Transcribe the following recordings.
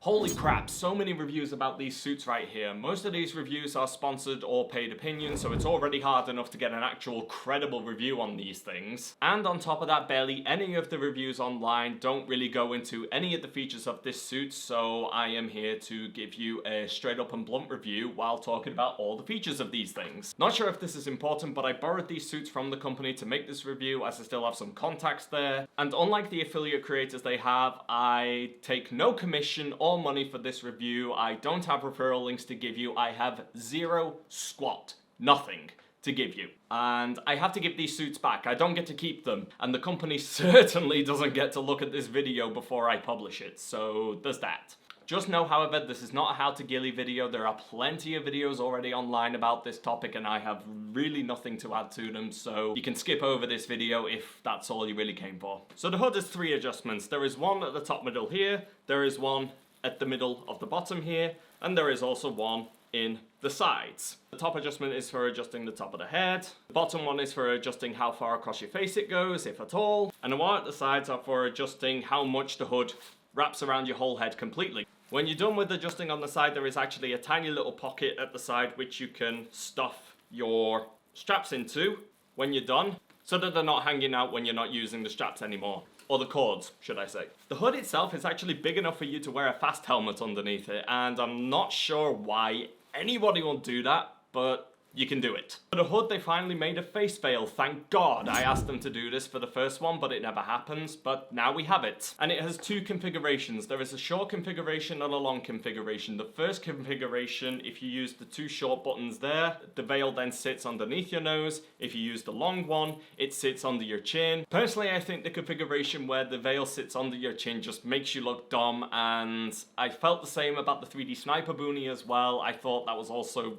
Holy crap, so many reviews about these suits right here. Most of these reviews are sponsored or paid opinions, so it's already hard enough to get an actual credible review on these things. And on top of that, barely any of the reviews online don't really go into any of the features of this suit, so I am here to give you a straight up and blunt review while talking about all the features of these things. Not sure if this is important, but I borrowed these suits from the company to make this review as I still have some contacts there. And unlike the affiliate creators they have, I take no commission or money for this review. I don't have referral links to give you. I have zero squat, nothing to give you. And I have to give these suits back. I don't get to keep them. And the company certainly doesn't get to look at this video before I publish it. So there's that. Just know, however, this is not a how to ghillie video. There are plenty of videos already online about this topic and I have really nothing to add to them, so you can skip over this video if that's all you really came for. So the hood has 3 adjustments. There is one at the top middle here, there is one at the middle of the bottom here, and there is also one in the sides. The top adjustment is for adjusting the top of the head. The bottom one is for adjusting how far across your face it goes, if at all. And the one at the sides are for adjusting how much the hood wraps around your whole head completely. When you're done with adjusting on the side, there is actually a tiny little pocket at the side which you can stuff your straps into when you're done, so that they're not hanging out when you're not using the straps anymore. Or the cords, should I say. The hood itself is actually big enough for you to wear a fast helmet underneath it, and I'm not sure why anybody will do that, but you can do it. For the hood, they finally made a face veil, thank God. I asked them to do this for the first one, but it never happens, but now we have it. And it has 2 configurations. There is a short configuration and a long configuration. The first configuration, if you use the 2 short buttons there, the veil then sits underneath your nose. If you use the long one, it sits under your chin. Personally, I think the configuration where the veil sits under your chin just makes you look dumb, and I felt the same about the 3D sniper boonie as well. I thought that was also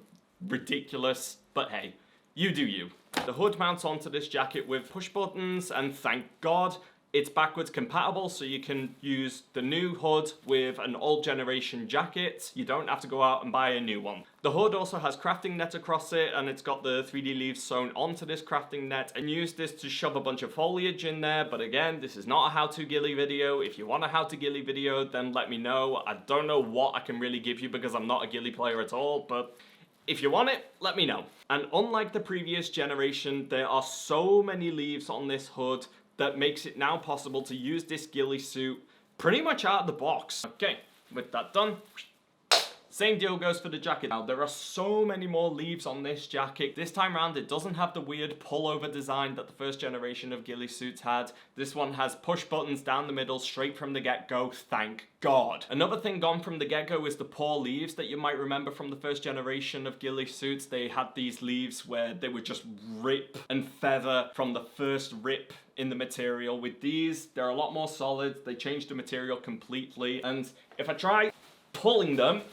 ridiculous, but hey, you do you. The hood mounts onto this jacket with push buttons, and thank God it's backwards compatible, so you can use the new hood with an old generation jacket. You don't have to go out and buy a new one. The hood also has crafting net across it, and it's got the 3D leaves sewn onto this crafting net, and use this to shove a bunch of foliage in there. But again, this is not a how to ghillie video. If you want a how to ghillie video, then let me know. I don't know what I can really give you because I'm not a ghillie player at all, but if you want it, let me know. And unlike the previous generation, there are so many leaves on this hood that makes it now possible to use this ghillie suit pretty much out of the box. Okay, with that done, same deal goes for the jacket. Now, there are so many more leaves on this jacket. This time around, it doesn't have the weird pullover design that the first generation of ghillie suits had. This one has push buttons down the middle straight from the get-go, thank God. Another thing gone from the get-go is the poor leaves that you might remember from the first generation of ghillie suits. They had these leaves where they would just rip and feather from the first rip in the material. With these, they're a lot more solid. They changed the material completely, and if I try pulling them,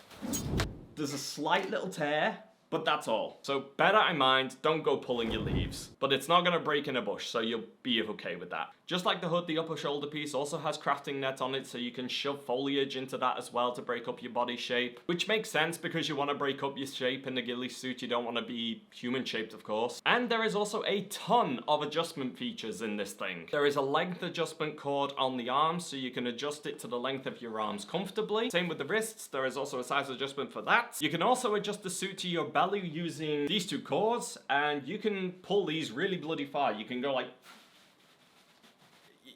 there's a slight little tear, but that's all. So bear that in mind, don't go pulling your leaves. But it's not gonna break in a bush, so you'll be okay with that. Just like the hood, the upper shoulder piece also has crafting net on it, so you can shove foliage into that as well to break up your body shape. Which makes sense because you wanna break up your shape in the ghillie suit. You don't wanna be human shaped, of course. And there is also a ton of adjustment features in this thing. There is a length adjustment cord on the arms, so you can adjust it to the length of your arms comfortably. Same with the wrists, there is also a size adjustment for that. You can also adjust the suit to your belly using these 2 cords, and you can pull these really bloody far. You can go like,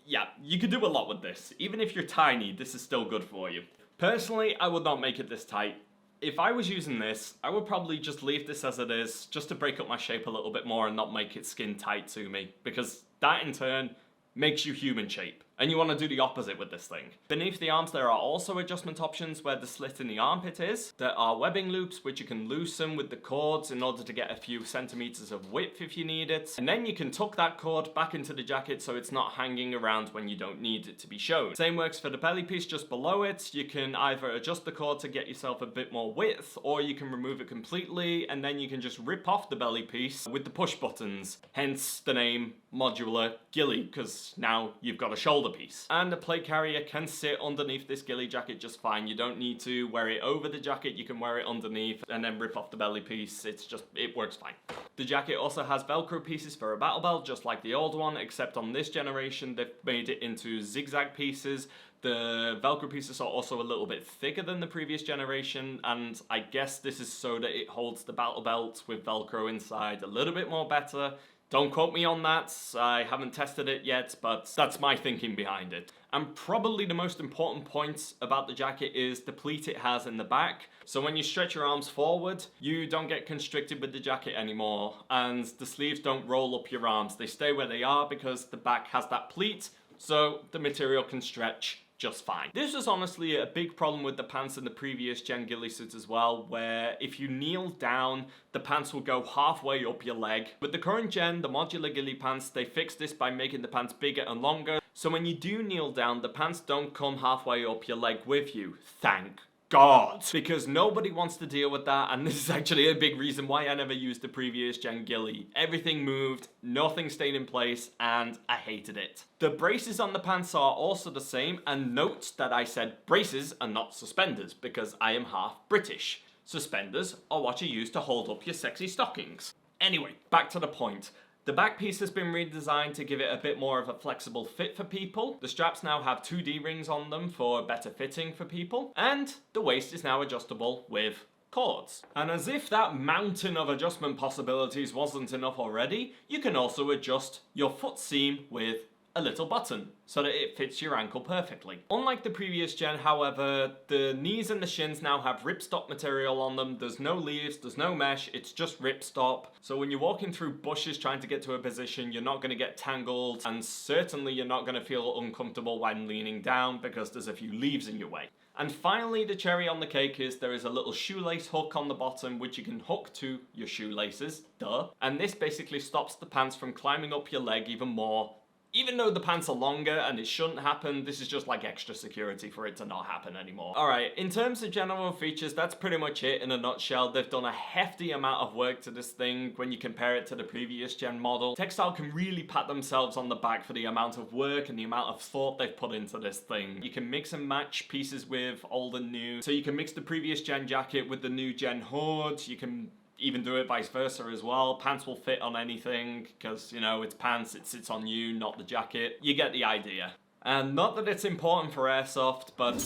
yeah, you can do a lot with this. Even if you're tiny, this is still good for you. Personally, I would not make it this tight. If I was using this, I would probably just leave this as it is, just to break up my shape a little bit more and not make it skin tight to me, because that in turn makes you human shape. And you want to do the opposite with this thing. Beneath the arms, there are also adjustment options where the slit in the armpit is. There are webbing loops which you can loosen with the cords in order to get a few centimeters of width if you need it. And then you can tuck that cord back into the jacket so it's not hanging around when you don't need it to be shown. Same works for the belly piece just below it. You can either adjust the cord to get yourself a bit more width, or you can remove it completely, and then you can just rip off the belly piece with the push buttons. Hence the name Modular Ghillie, because now you've got a shoulder piece. And the plate carrier can sit underneath this ghillie jacket just fine. You don't need to wear it over the jacket, you can wear it underneath and then rip off the belly piece. It works fine. The jacket also has Velcro pieces for a battle belt, just like the old one, except on this generation they've made it into zigzag pieces. The Velcro pieces are also a little bit thicker than the previous generation, and I guess this is so that it holds the battle belt with Velcro inside a little bit more better. Don't quote me on that, I haven't tested it yet, but that's my thinking behind it. And probably the most important point about the jacket is the pleat it has in the back. So when you stretch your arms forward, you don't get constricted with the jacket anymore, and the sleeves don't roll up your arms. They stay where they are because the back has that pleat, so the material can stretch just fine. This was honestly a big problem with the pants in the previous gen ghillie suit as well, where if you kneel down, the pants will go halfway up your leg. With the current gen, the modular ghillie pants, they fixed this by making the pants bigger and longer, so when you do kneel down, the pants don't come halfway up your leg with you. Thank God. Because nobody wants to deal with that, and this is actually a big reason why I never used the previous gen ghillie. Everything moved, nothing stayed in place, and I hated it. The braces on the pants are also the same, and note that I said braces and not suspenders, because I am half British. Suspenders are what you use to hold up your sexy stockings. Anyway, back to the point. The back piece has been redesigned to give it a bit more of a flexible fit for people. The straps now have 2D rings on them for better fitting for people. And the waist is now adjustable with cords. And as if that mountain of adjustment possibilities wasn't enough already, you can also adjust your foot seam with a little button so that it fits your ankle perfectly. Unlike the previous gen, however, the knees and the shins now have ripstop material on them. There's no leaves, there's no mesh, it's just ripstop. So when you're walking through bushes trying to get to a position, you're not going to get tangled, and certainly you're not going to feel uncomfortable when leaning down because there's a few leaves in your way. And finally, the cherry on the cake is there is a little shoelace hook on the bottom which you can hook to your shoelaces, duh. And this basically stops the pants from climbing up your leg even more. Even though the pants are longer and it shouldn't happen, this is just like extra security for it to not happen anymore. Alright, in terms of general features, that's pretty much it in a nutshell. They've done a hefty amount of work to this thing when you compare it to the previous gen model. Textile can really pat themselves on the back for the amount of work and the amount of thought they've put into this thing. You can mix and match pieces with old and new. So you can mix the previous gen jacket with the new gen hood. You can even do it vice versa as well. Pants will fit on anything because, you know, it's pants, it sits on you, not the jacket. You get the idea. And not that it's important for airsoft, but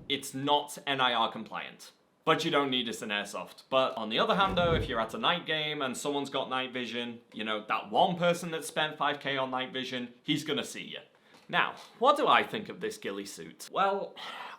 it's not NIR compliant. But you don't need this in airsoft. But on the other hand though, if you're at a night game and someone's got night vision, you know, that one person that spent 5k on night vision, he's gonna see you. Now, what do I think of this ghillie suit? Well,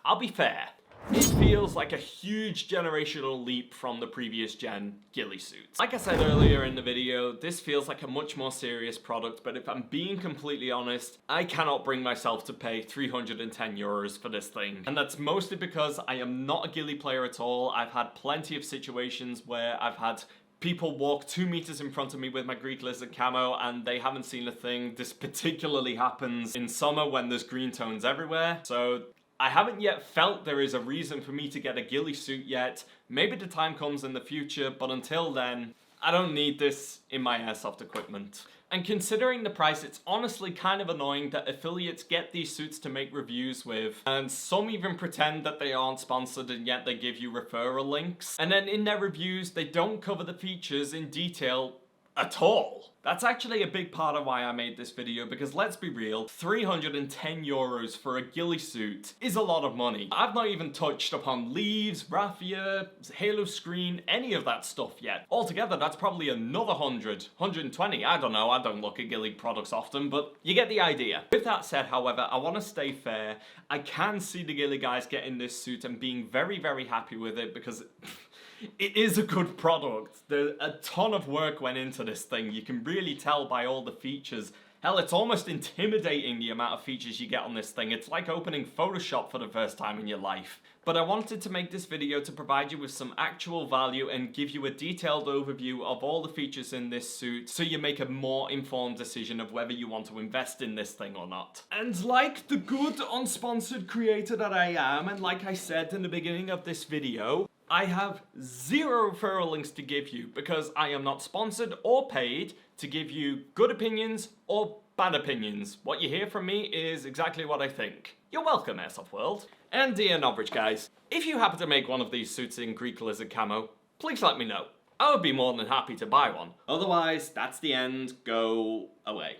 I'll be fair. It feels like a huge generational leap from the previous gen ghillie suits. Like I said earlier in the video, this feels like a much more serious product, but if I'm being completely honest, I cannot bring myself to pay 310 euros for this thing. And that's mostly because I am not a ghillie player at all. I've had plenty of situations where I've had people walk 2 meters in front of me with my Greek lizard camo and they haven't seen a thing. This particularly happens in summer when there's green tones everywhere. So I haven't yet felt there is a reason for me to get a ghillie suit yet. Maybe the time comes in the future, but until then, I don't need this in my airsoft equipment. And considering the price, it's honestly kind of annoying that affiliates get these suits to make reviews with, and some even pretend that they aren't sponsored and yet they give you referral links. And then in their reviews, they don't cover the features in detail at all. That's actually a big part of why I made this video, because let's be real, 310 euros for a ghillie suit is a lot of money. I've not even touched upon leaves, raffia, halo screen, any of that stuff yet. Altogether, that's probably another 120, I don't know, I don't look at ghillie products often, but you get the idea. With that said, however, I want to stay fair. I can see the ghillie guys getting this suit and being very, very happy with it, because it is a good product. A ton of work went into this thing. You can really tell by all the features. Hell, it's almost intimidating the amount of features you get on this thing. It's like opening Photoshop for the first time in your life. But I wanted to make this video to provide you with some actual value and give you a detailed overview of all the features in this suit so you make a more informed decision of whether you want to invest in this thing or not. And like the good unsponsored creator that I am, and like I said in the beginning of this video, I have 0 referral links to give you because I am not sponsored or paid to give you good opinions or bad opinions. What you hear from me is exactly what I think. You're welcome, Airsoft World. And dear Novritsch guys, if you happen to make one of these suits in Greek lizard camo, please let me know. I would be more than happy to buy one. Otherwise, that's the end. Go away.